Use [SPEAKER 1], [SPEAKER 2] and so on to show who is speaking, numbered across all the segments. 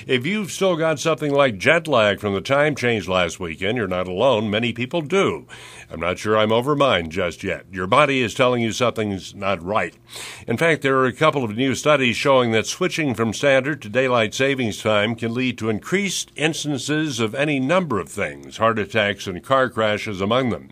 [SPEAKER 1] If you've still got something like jet lag from the time change last weekend, you're not alone. Many people do. I'm not sure I'm over mine just yet. Your body is telling you something's not right. In fact, there are a couple of new studies showing that switching from standard to daylight savings time can lead to increased instances of any number of things, heart attacks and car crashes among them.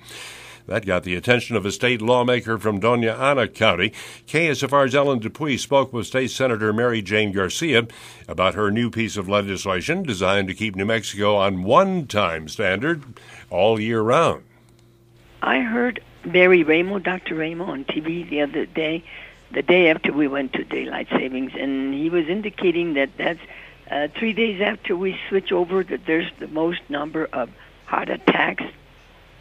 [SPEAKER 1] That got the attention of a state lawmaker from Doña Ana County. KSFR's Ellen Dupuy spoke with State Senator Mary Jane Garcia about her new piece of legislation designed to keep New Mexico on one time standard all year round.
[SPEAKER 2] I heard Dr. Ramo on TV the other day, the day after we went to daylight savings, and he was indicating that that's 3 days after we switch over that there's the most number of heart attacks.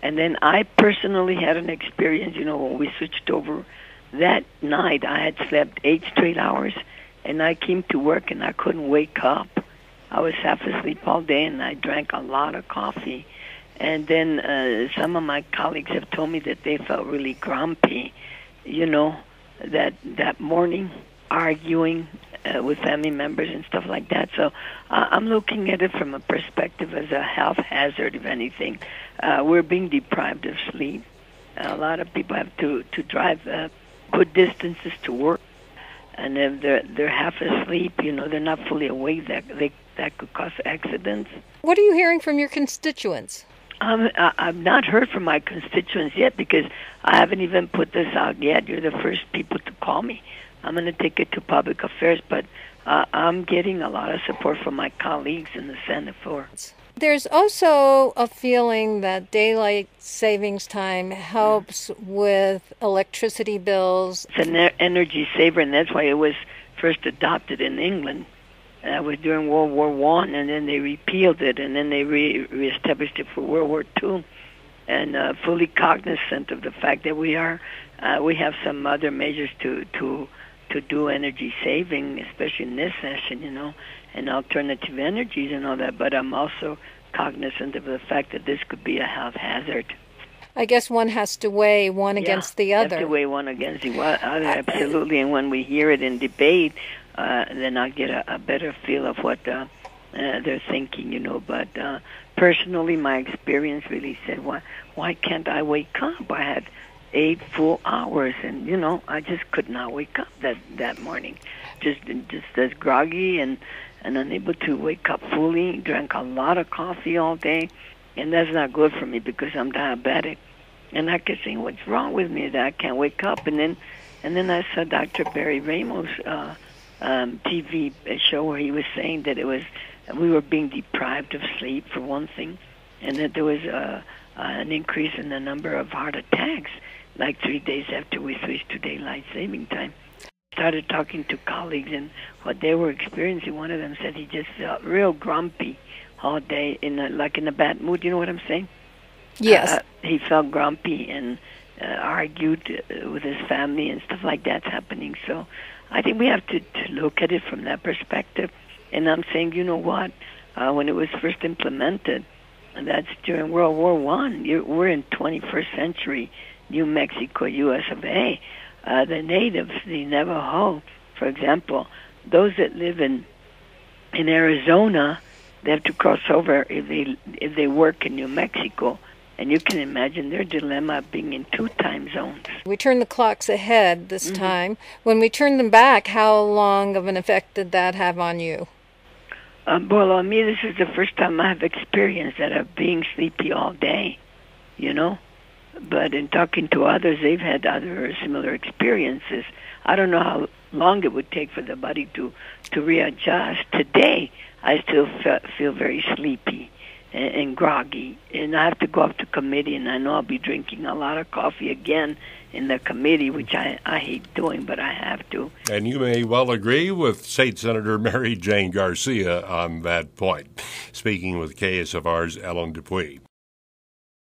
[SPEAKER 2] And then I personally had an experience, when we switched over. That night I had slept 8 straight hours, and I came to work and I couldn't wake up. I was half asleep all day, and I drank a lot of coffee. And then some of my colleagues have told me that they felt really grumpy, that morning, arguing with family members and stuff like that. So I'm looking at it from a perspective as a health hazard, if anything. We're being deprived of sleep. A lot of people have to drive good distances to work, and if they're half asleep, they're not fully awake, that could cause accidents.
[SPEAKER 3] What are you hearing from your constituents?
[SPEAKER 2] I've not heard from my constituents yet because I haven't even put this out yet. You're the first people to call me. I'm going to take it to public affairs, but I'm getting a lot of support from my colleagues in the Senate for.
[SPEAKER 3] There's also a feeling that daylight savings time helps with electricity bills.
[SPEAKER 2] It's an energy saver, and that's why it was first adopted in England. It was during World War I, and then they repealed it, and then they reestablished it for World War II. And fully cognizant of the fact that we have some other measures to do energy saving, especially in this session, and alternative energies and all that. But I'm also cognizant of the fact that this could be a health hazard.
[SPEAKER 3] I guess one has to weigh one against the other.
[SPEAKER 2] Have to weigh one against the other, absolutely. And when we hear it in debate, then I'll get a better feel of what they're thinking, But personally, my experience really said, why can't I wake up? I had 8 full hours, and I just could not wake up that morning. Just as groggy and unable to wake up fully. Drank a lot of coffee all day, and that's not good for me because I'm diabetic. And I kept saying, what's wrong with me that I can't wake up? And then I saw Dr. Barry Ramos' TV show where he was saying that we were being deprived of sleep for one thing, and that there was an increase in the number of heart attacks, like 3 days after we switched to daylight saving time. Started talking to colleagues and what they were experiencing. One of them said he just felt real grumpy all day, in a bad mood. You know what I'm saying?
[SPEAKER 3] Yes.
[SPEAKER 2] He felt grumpy and argued with his family and stuff like that's happening. So I think we have to look at it from that perspective. And I'm saying, when it was first implemented, and that's during World War I, we're in 21st century New Mexico, U.S. of A. The natives, the Navajo, for example, those that live in Arizona, they have to cross over if they work in New Mexico. And you can imagine their dilemma being in 2 time zones.
[SPEAKER 3] We turn the clocks ahead this time. When we turn them back, how long of an effect did that have on you?
[SPEAKER 2] Well, on me, this is the first time I've experienced that of being sleepy all day, But in talking to others, they've had other similar experiences. I don't know how long it would take for the body to readjust. Today, I still feel very sleepy and groggy, and I have to go up to committee, and I know I'll be drinking a lot of coffee again in the committee, which I hate doing, but I have to.
[SPEAKER 1] And you may well agree with State Senator Mary Jane Garcia on that point. Speaking with KSFR's Ellen Dupuy.